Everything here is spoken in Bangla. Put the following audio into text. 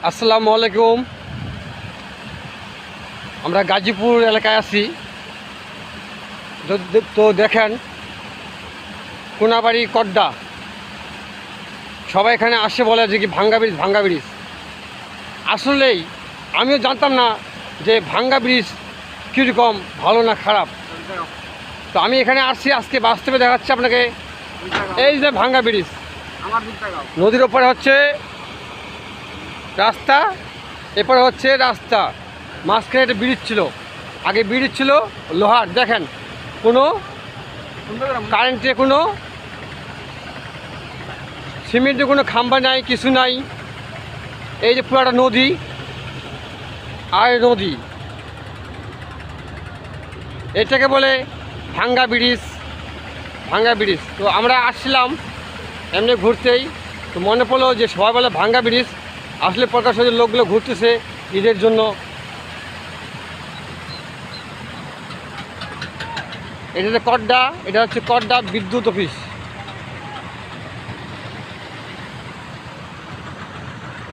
আসসালামু আলাইকুম। আমরা গাজীপুর এলাকায় আছি। তো দেখেন কোনাবাড়ি কড্ডা, সবাই এখানে আসে বলে যে কি ভাঙ্গা ব্রিজ। আসলেই আমিও জানতাম না যে ভাঙ্গা ব্রিজ কীরকম, ভালো না খারাপ। তো আমি এখানে আসছি, আজকে বাস্তবে দেখাচ্ছি আপনাকে। এই যে ভাঙ্গা ব্রিজ, নদীর ওপরে হচ্ছে রাস্তা, এরপরে হচ্ছে রাস্তা, মাঝখানে একটা ব্রিজ ছিল। আগে ব্রিজ ছিল লোহার। দেখেন কোনো কারেন্টে, কোনো সিমেন্টের কোনো খাম্বা নাই, কিছু নাই। এই যে পুরোটা নদী আর নদী, এটাকে বলে ভাঙ্গা ব্রিজ। তো আমরা আসছিলাম এমনি ঘুরতেই, তো মনে পড়লো যে সবাই বলে ভাঙ্গা ব্রিজ। আসলে প্রকাশের লোকগুলো ঘুরতেছে ঈদের জন্য। এটা হচ্ছে কড্ডা, এটা হচ্ছে কড্ডা বিদ্যুৎ অফিস।